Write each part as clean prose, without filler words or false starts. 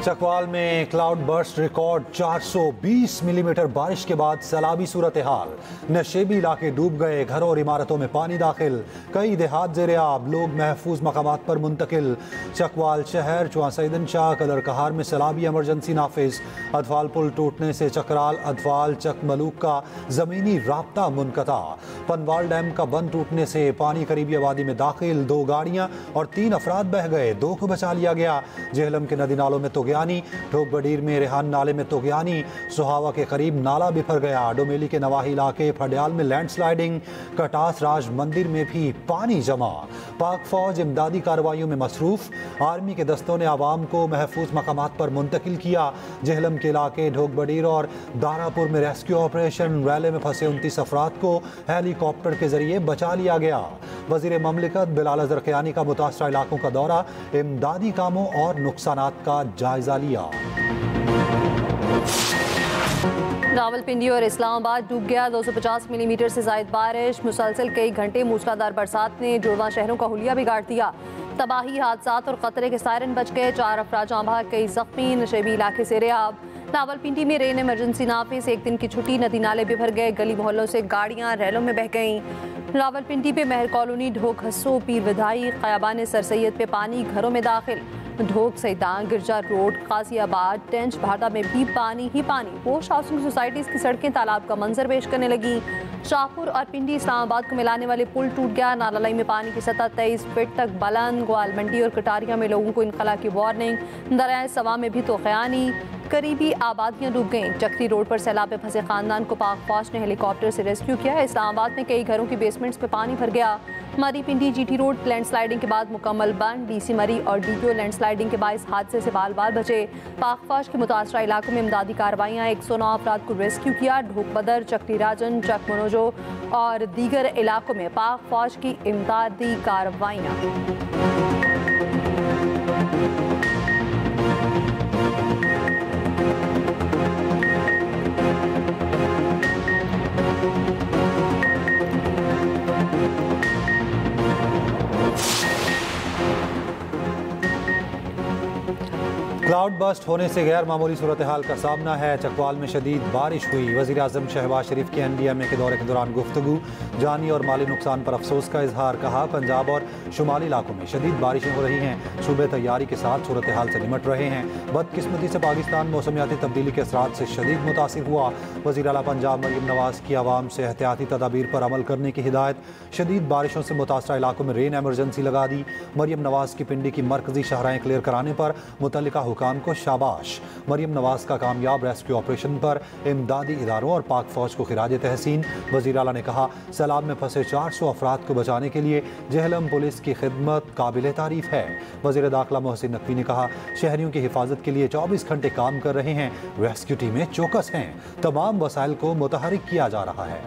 चकवाल में cloud burst record 420 millimetre बारिश के बाद सैलाबी सूरत हाल। नशेबी इलाके डूब गए, घरों और इमारतों में पानी दाखिल, कई देहात ज़ेरे आब, लोग महफूज मकामात पर मुंतकिल। चकवाल शहर, चुआसैदन शाह, कदर कहार में सैलाबी एमरजेंसी नाफिज। अदफाल पुल टूटने से चकराल, अदफाल, चकमलूक का ज़मीनी राब्ता मुनक़ता। पनवाल डैम का बंद टूटने से पानी करीबी आबादी में दाखिल, 2 गाड़ियाँ और 3 अफराद बह गए, 2 को बचा लिया गया। जेहलम के नदी नालों में तोगयानी, ढोकबडीर में रेहान नाले में तोगयानी, सुहावा के करीब नाला बिफर गया। डोमेली के नवाही इलाके फडियाल में लैंडस्लाइडिंग, कटास राज मंदिर में भी पानी जमा। पाक फौज इमदादी कार्रवाइयों में मसरूफ, आर्मी के दस्तों ने आवाम को महफूज मकामात पर मुंतकिल किया। जेहलम के इलाके ढोकबडीर और दारापुर में रेस्क्यू ऑपरेशन, रैले में फंसे 29 अफराद को हेलीकॉप्टर के जरिए बचा लिया गया। वजीर ममलिकत बिलाल अजहर क़यानी का मुतासरा इलाकों का दौरा, इमदादी कामों और नुकसानात का जायजा लिया। रावलपिंडी और इस्लामाबाद डूब गया, 250 मिलीमीटर से ज्यादा बारिश। मुसलसल कई घंटे मूसलाधार बरसात ने जुड़वा शहरों का हुलिया बिगाड़ दिया। तबाही, हादसात और खतरे के सायरन बच गए, 4 अफराद जाँ बहक, कई जख्मी, नशेबी इलाके से रेहाब। रावलपिंडी में रेन इमरजेंसी नाफिज, 1 दिन की छुट्टी, नदी नाले भी भर गए, गली मोहल्लों से गाड़ियाँ रैलों में बह गईं। रावलपिंडी पे महर कॉलोनी, ढोक हस्सो, पीर विधाई, क़याबान सर सैयद पे पानी घरों में दाखिल। ढोक सैदान, गिरजा रोड, कासियाबाद, टेंच भाटा में भी पानी ही पानी। पोस्ट हाउसिंग सोसाइटीज़ की सड़कें तालाब का मंजर पेश करने लगी। शाहपुर और पिंडी इस्लामाबाद को मिलाने वाले पुल टूट गया। नालालाई में पानी की सतह 23 फीट तक बुलंद। ग्वाल मंडी और कटारिया में लोगों को इनखला की वार्निंग। दरियाए सवा में भी तोखयानी, करीबी आबादियां डूब गईं। चक्री रोड पर सैलाब में फंसे खानदान को पाक फौज ने हेलीकॉप्टर से रेस्क्यू किया। इस्लामाबाद में कई घरों की बेसमेंट्स में पानी भर गया। मरी पिंडी जीटी रोड लैंडस्लाइडिंग के बाद मुकम्मल बंद। डीसी मरी और डीपीओ लैंडस्लाइडिंग के बाइस हादसे से बाल बाल बचे। पाक फौज के मुतासरा इलाकों में इमदादी कार्रवाइयाँ, 109 अफराद को रेस्क्यू किया। ढोक बदर, चक्री राजन, चक मनोजो और दीगर इलाकों में पाक फौज की इमदादी कार्रवाइयाँ। क्लाउड बस्ट होने से गैर मामूली सूरत हाल का सामना है। चकवाल में शदीद बारिश हुई। वज़ीर आज़म शहबाज शरीफ की NDMA के दौरे के दौरान गुफ्तगू, जानी और माली नुकसान पर अफसोस का इजहार। कहा, पंजाब और शुमाली इलाकों में शदीद बारिशें हो रही हैं, सूबे तैयारी के साथ सूरत हाल से निमट रहे हैं। बदकिस्मती से पाकिस्तान मौसमियाती तब्दीली के असरात से शदीद मुतासिर हुआ। वज़ीर आला पंजाब मरियम नवाज की आवाम से एहतियाती तदाबीर पर अमल करने की हिदायत। शदीद बारिशों से मुतासरा इलाकों में रेन एमरजेंसी लगा दी। मरियम नवाज की पिंडी की मरकजी शाहराएं क्लियर कराने पर मुतल्लिका हुकाम को शाबाश। मरियम नवाज का कामयाब रेस्क्यू ऑपरेशन पर इमदादी इदारों और पाक फौज को खिराज तहसीन। वज़ीर आला ने कहा, सैलाब में फंसे 400 अफराद को बचाने के लिए जेहलम पुलिस की खिदमत काबिल तारीफ है। वज़ीर दाखिला मोहसिन नकवी ने कहा, शहरियों की हिफाजत के लिए 24 घंटे काम कर रहे हैं, रेस्क्यू टीमें चौकस हैं, तमाम वसाइल को मुतहरिक किया जा रहा है।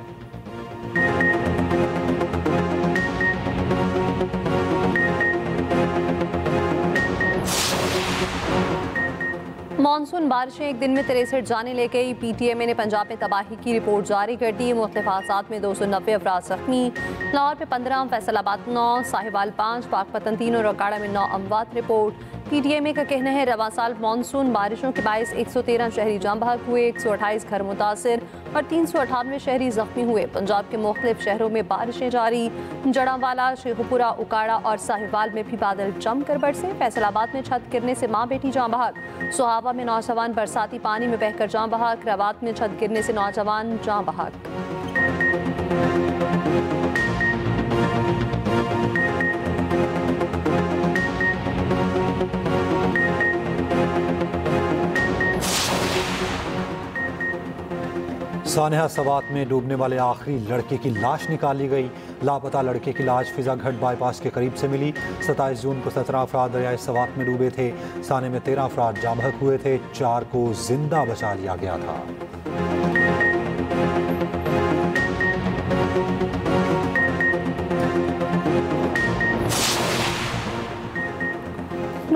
मानसून बारिशें एक दिन में 63 जाने ले गई। PTMA ने पंजाब में तबाही की रिपोर्ट जारी कर दी। मुख्तलिफ हादसात में 290 अफराद जख्मी। लाहौर में 15, फैसलाबाद 9, साहिवाल 5, पाकपतन 3 और अकाड़ा में 9 अमवात रिपोर्ट। PTMA का कहना है, रवा साल मानसून बारिशों के बायस 113 शहरी जाँ बहक हुए, 128 घर मुतासिर और 398 शहरी जख्मी हुए। पंजाब के मुख्तलिफ शहरों में बारिशें जारी। जड़ावाला, शेखुपुरा, उकाड़ा और साहिवाल में भी बादल जमकर बरसे। फैसलाबाद में छत गिरने से माँ बेटी जाँ बहक। सुहावा में नौजवान बरसाती पानी में बहकर जाँ बहक। रवात में छत गिरने से नौजवान जाँ बहक। सानेहा सवात में डूबने वाले आखिरी लड़के की लाश निकाली गई। लापता लड़के की लाश फिजाघट बाईपास के करीब से मिली। 27 जून को 17 अफराद दरियाए सवात में डूबे थे। साने में 13 अफराद जाँ बहक हुए थे, 4 को जिंदा बचा लिया गया था।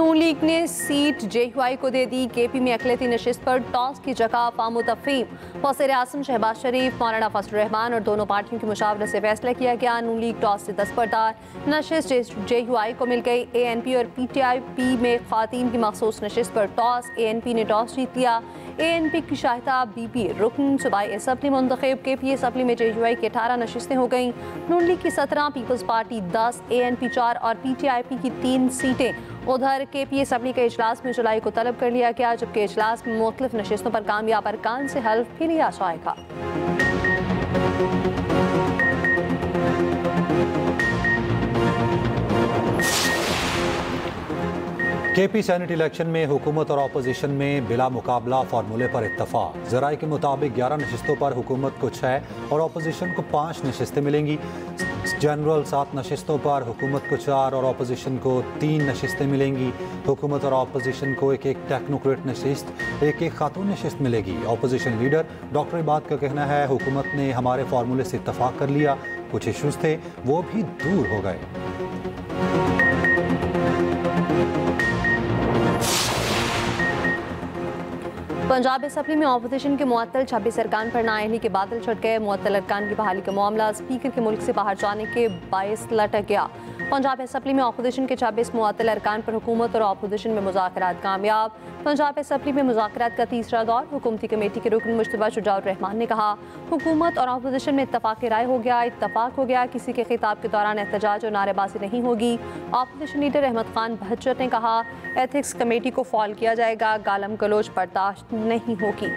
नून लीग ने सीट JUI को दे दी। KP में अकलियती नशिस्त पर टॉस की जगह अफ़वाम व तफ़हीम। वज़ीर आज़म शहबाज शरीफ, मौलाना फजल रहमान और दोनों पार्टियों की मुशावरत से फैसला किया गया। नून लीग टॉस से दस्तबरदार, नशिस्त JUI को मिल गई। ANP और PTIP में ख़वातीन की मखसूस नशिस्त पर टॉस। ANP ने टॉस जीत लिया। ANP की शाहिदा बीबी रुकन सूबाई असम्बली मुंतखब। KP असम्बली में JUI की 18 नशिस्तें हो गईं। नून लीग की 17, पीपल्स पार्टी 10, ANP 4 और PTIP की 3 सीटें। उधर KP असम्बली के इजलास में जुलाई को तलब कर लिया गया, जबकि इजलास में मुख्तलिफ नशिस्तों पर कामयाब अरकान से हल्फ भी लिया जाएगा। KP सेनेट इलेक्शन में हुकूमत और अपोजिशन में बिला मुकाबला फार्मूले पर इत्तफाक। ज़राए के मुताबिक 11 नशिस्तों पर हुकूमत को 6 और अपोजिशन को 5 नशिस्तें मिलेंगी। जनरल 7 नशिस्तों पर हुकूमत को 4 और अपोजिशन को 3 नशिस्तें मिलेंगी। हुकूमत और अपोजिशन को एक टेक्नोक्रेट नशिस्त, एक खातून नशिस्त मिलेगी। अपोजिशन लीडर डॉक्टर इबाद का कहना है, हुकूमत ने हमारे फार्मूले से इत्तफाक कर लिया, कुछ इशूज़ थे वो भी दूर हो गए। पंजाब असम्बली में अपोजिशन के मुअत्तल 26 अरकान पर नाअहली के बादल छट गए। मुअत्तल अरकान की बहाली का मामला स्पीकर के मुल्क से बाहर जाने के बायस लटक गया। पंजाब असम्बली में अपोजिशन के 26 मुअत्तल अरकान पर हुकूमत और अपोजिशन में मुज़ाकरात कामयाब। पंजाब असम्बली में मुज़ाकरात का तीसरा दौर। हुकूमती कमेटी के रुकन मुश्तबा शुजाउर रहमान ने कहा, हुकूमत और अपोजिशन में इत्तफाक राय हो गया, इत्तफाक हो गया, किसी के खिताब के दौरान एहतजाज और नारेबाजी नहीं होगी। अपोजिशन लीडर अहमद खान बहज्जर ने कहा, एथिक्स कमेटी को फॉल किया जाएगा, गालम गलोच बर्दाश्त नहीं होगी।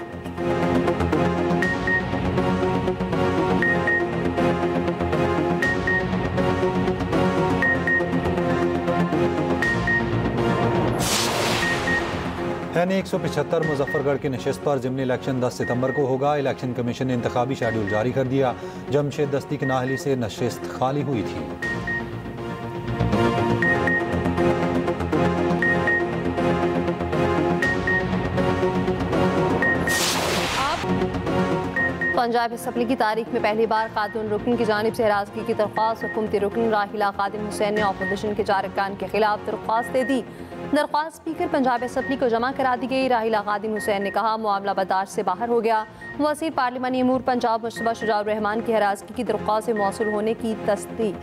NA 175 मुजफ्फरगढ़ की नशिस्त पर ज़िमनी इलेक्शन 10 सितंबर को होगा। इलेक्शन कमीशन ने इंतखाबी शेड्यूल जारी कर दिया। जमशेद दस्ती की नाअहली से नशिस्त खाली हुई थी। पंजाब असम्बली की तारीख में पहली बार खातून रुकन की जानिब से हरासगी की दरख्वास्त। हुकूमती रुकन राहिला खादिम हुसैन ने अपोजिशन के 4 अरकान के खिलाफ दरख्वास्त दे दी। दरख्वास्त स्पीकर पंजाब असम्बली को जमा करा दी गई। राहिला खादिम हुसैन ने कहा, मामला बर्दाश्त से बाहर हो गया। वज़ीर पार्लिमानी अमूर पंजाब मुश्तबा शुजाउर रहमान की हरासगी की दरख्वास्त से मौसूल होने की तस्दीक।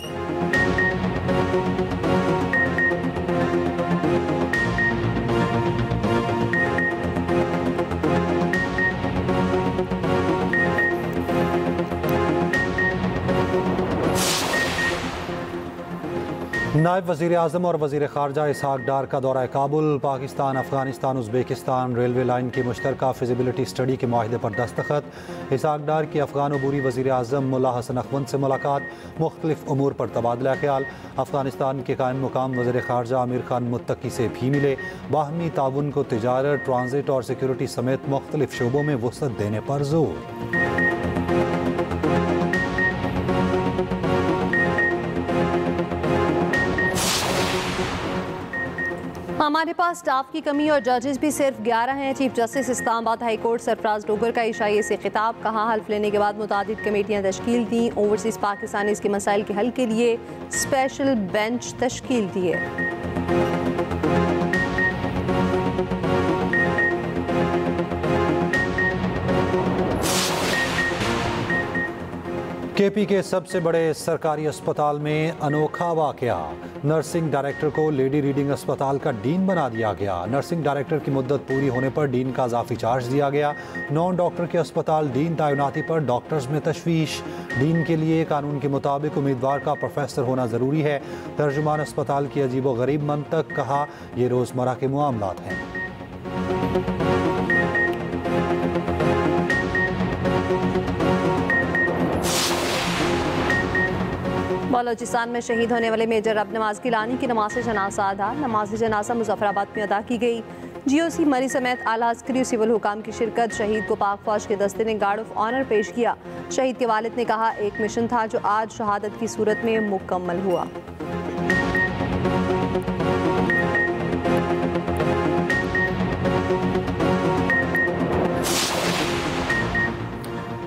नायब वज़ीर आज़म और वज़ीर ख़ारजा इसहाक डार का दौरा Kabul. Pakistan, Afghanistan, Uzbekistan railway line की मुश्तरका फिजिबिलिटी स्टडी के माहिदे पर दस्तखत। इसहाक डार की अफ़गान अबूरी वज़ीर आज़म मुल्ला हसन अखवंद से मुलाकात। मुख्तलिफ उमूर पर तबादला ख्याल। अफ़गानिस्तान के कायम मुकाम वज़ीर ख़ारजा आमिर खान मुत्तकी से भी मिले। बाहमी ताउन को तिजारत, ट्रांजिट और सिक्योरिटी समेत मुख्तलिफ शोबों में वुसअत देने पर जोर। हमारे पास स्टाफ की कमी और जजेस भी सिर्फ 11 हैं। Chief justice Islamabad high court Sarfaraz Dogar का इशाए से खिताब। कहा, हल्फ लेने के बाद मुतादिद कमेटियाँ तश्कील दी। ओवरसीज़ पाकिस्तानीज़ के मसाइल के हल के लिए स्पेशल बेंच तश्कील दिए। KP के सबसे बड़े सरकारी अस्पताल में अनोखा वाकया। नर्सिंग डायरेक्टर को लेडी रीडिंग अस्पताल का डीन बना दिया गया। नर्सिंग डायरेक्टर की मुद्दत पूरी होने पर डीन का इजाफी चार्ज दिया गया। नॉन डॉक्टर के अस्पताल डीन तैनाती पर डॉक्टर्स में तशवीश। डीन के लिए कानून के मुताबिक उम्मीदवार का प्रोफेसर होना ज़रूरी है। तर्जुमान अस्पताल की अजीब व गरीब मंतक। कहा, ये रोज़मर्रा के मामलात हैं। बलोचिस्तान में शहीद होने वाले मेजर अब नवाज गिलानी की नमाज जनाजा अदा। नमाज जनाजा मुजफ्फराबाद में अदा की गई। GOC मरी समेत आला अस्करी सिविल हुकाम की शिरकत। शहीद को पाक फौज के दस्ते ने गार्ड ऑफ ऑनर पेश किया। शहीद के वालिद ने कहा, एक मिशन था जो आज शहादत की सूरत में मुकम्मल हुआ।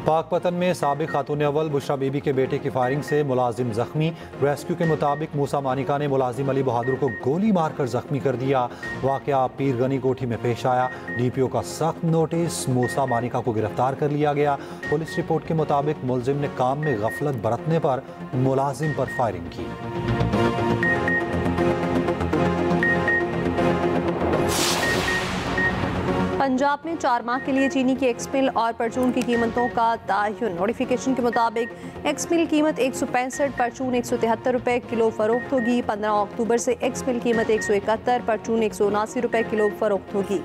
पाकपतन में साबिक खातून अव्वल बुशरा बीबी के बेटे की फायरिंग से मुलाजिम जख्मी। रेस्क्यू के मुताबिक मूसा मानिका ने मुलाजिम अली बहादुर को गोली मारकर जख्मी कर दिया। वाकया पीर गनी कोठी में पेश आया। DPO का सख्त नोटिस, मूसा मानिका को गिरफ्तार कर लिया गया। पुलिस रिपोर्ट के मुताबिक मुलजिम ने काम में गफलत बरतने पर मुलाजिम पर फायरिंग की। पंजाब में 4 माह के लिए चीनी की एक्समिल और परचून की कीमतों का तयन। नोटिफिकेशन के मुताबिक एक्समिल कीमत 165, परचून 173 रुपये किलो फरोख्त होगी। 15 अक्टूबर से एक्समिल कीमत 171, परचून 179 रुपये किलो फरोख्त होगी।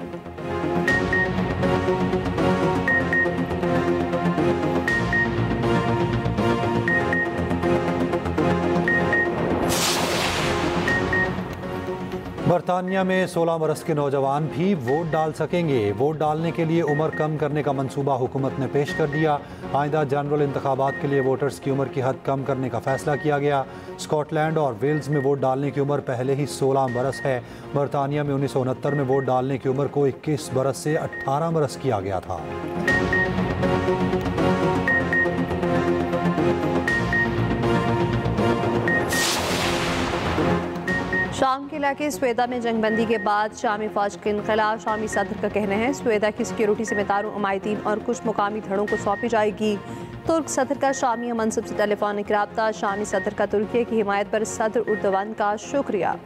बरतानिया में 16 बरस के नौजवान भी वोट डाल सकेंगे। वोट डालने के लिए उम्र कम करने का मंसूबा हुकूमत ने पेश कर दिया। आइंदा जनरल इंतखाबात के लिए वोटर्स की उम्र की हद कम करने का फैसला किया गया। स्कॉटलैंड और वेल्स में वोट डालने की उम्र पहले ही 16 बरस है। बरतानिया में 1969 में वोट डालने की उम्र को 21 बरस से 18 बरस किया गया था। शाम के इलाके स्वेदा में जंगबंदी के बाद शामी फौज के इनकलाब। शामी सदर का कहना है स्वेदा की सिक्योरिटी जिम्मेदारों उमायदीन और कुछ मुकामी धड़ों को सौंपी जाएगी। तुर्क सदर का शामी मनसब से टेलीफोनिक रब्ता। शामी सदर का तुर्की की हिमायत पर सदर उर्दवान का शुक्रिया।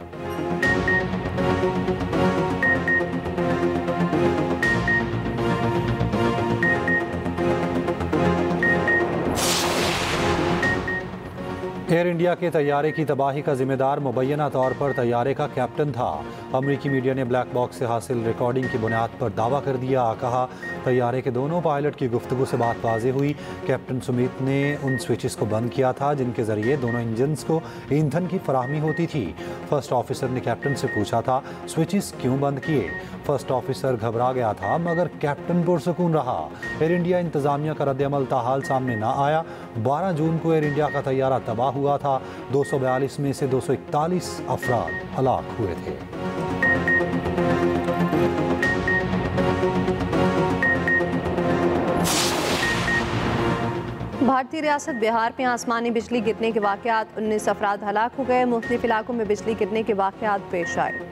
एयर इंडिया के तैयारे की तबाही का जिम्मेदार मुबैना तौर पर तैयारे का कैप्टन था। अमरीकी मीडिया ने ब्लैक बॉक्स से हासिल रिकॉर्डिंग की बुनियाद पर दावा कर दिया। कहा तैयारे के दोनों पायलट की गुफ्तगू से बात वाज़ेह हुई। कैप्टन सुमित ने उन स्विचेस को बंद किया था जिनके ज़रिए दोनों इंजन्स को ईंधन की फराहमी होती थी। फर्स्ट ऑफिसर ने कैप्टन से पूछा था स्विचेस क्यों बंद किए। फर्स्ट ऑफिसर घबरा गया था मगर कैप्टन पुरसुकून रहा। एयर इंडिया इंतज़ामिया का रद्द-ए-अमल ताहाल सामने ना आया। 12 जून को एयर इंडिया का तैयारा तबाह हुआ था। 242 में से 241 अफराद हलाक हुए थे। भारतीय रियासत बिहार में आसमानी बिजली गिरने के वाक़यात 19 अफराद हलाक हो गए। मुख्तलिफ इलाकों में बिजली गिरने के वाक़यात पेश आए।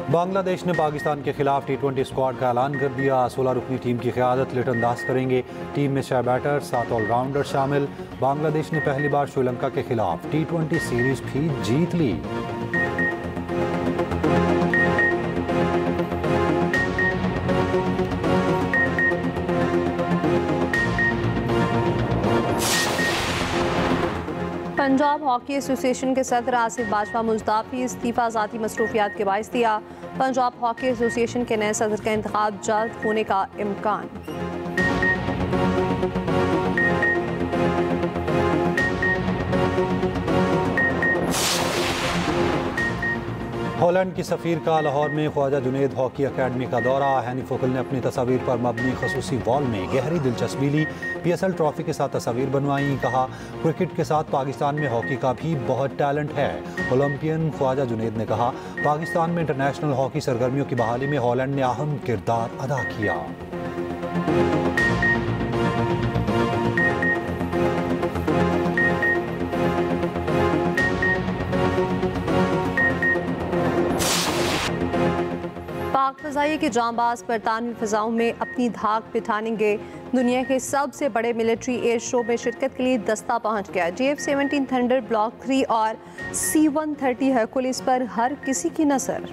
बांग्लादेश ने पाकिस्तान के खिलाफ T20 स्क्वाड का ऐलान कर दिया। 16 रुकनी टीम की क़यादत लिटन दास करेंगे। टीम में 6 बैटर 7 ऑलराउंडर शामिल। बांग्लादेश ने पहली बार श्रीलंका के खिलाफ T20 सीरीज भी जीत ली। पंजाब हॉकी एसोसिएशन के सदर आसिफ बाजवा मुस्तफी इस्तीफा ज़ाती मसरूफियात के बाइस दिया। पंजाब हॉकी एसोसिएशन के नए सदर का इंतखाब जल्द होने का इम्कान। हॉलैंड की सफ़ीर का लाहौर में ख्वाजा जुनैद हॉकी अकेडमी का दौरा। हैनी फोकल ने अपनी तस्वीर पर मबनी खसूसी वॉल में गहरी दिलचस्पी ली। PSL ट्रॉफी के साथ तस्वीर बनवाई। कहा क्रिकेट के साथ पाकिस्तान में हॉकी का भी बहुत टैलेंट है। ओलंपियन ख्वाजा जुनैद ने कहा पाकिस्तान में इंटरनेशनल हॉकी सरगर्मियों की बहाली में हॉलैंड ने अहम किरदार अदा किया। पाक फ़ज़ाइये के जांबाज बरतानवी फ़ज़ाओं में अपनी धाक बिठानेंगे। दुनिया के सबसे बड़े मिलिट्री एयर शो में शिरकत के लिए दस्ता पहुंच गया। JF-17 थंडर ब्लॉक 3 और C-130 हरकुलिस पर हर किसी की नज़र।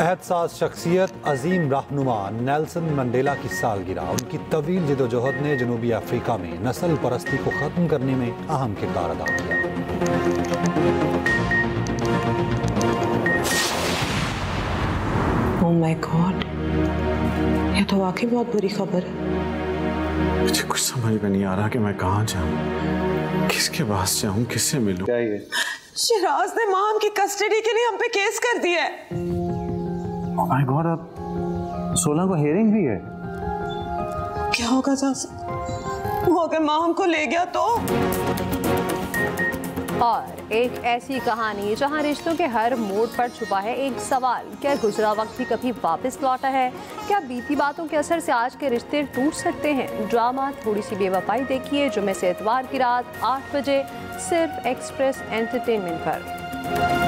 एहतसास शख्सियत अजीम रहनुमा नेल्सन मंडेला की सालगिरह। उनकी तवील जिदोजहद ने जनूबी अफ्रीका में नस्ल परस्ती को ख़त्म करने में अहम किरदार अदा किया। ओह माय गॉड, यह तो वाकई बहुत बुरी खबर है। मुझे कुछ समझ में नहीं आ रहा कि मैं कहाँ जाऊँ, किसके पास जाऊँ, किससे मिलूँ। शिराज ने माम की कस्टडी के लिए हम पे केस कर दिया है। Oh my God, अब 16 को हेयरिंग भी है। क्या होगा जासिम? वो अगर माम को ले गया तो? और एक ऐसी कहानी जहां रिश्तों के हर मोड़ पर छुपा है एक सवाल, क्या गुजरा वक्त भी कभी वापस लौटा है? क्या बीती बातों के असर से आज के रिश्ते टूट सकते हैं? ड्रामा थोड़ी सी बेवफाई देखिए जुम्मे से इतवार की रात 8 बजे सिर्फ एक्सप्रेस एंटरटेनमेंट पर।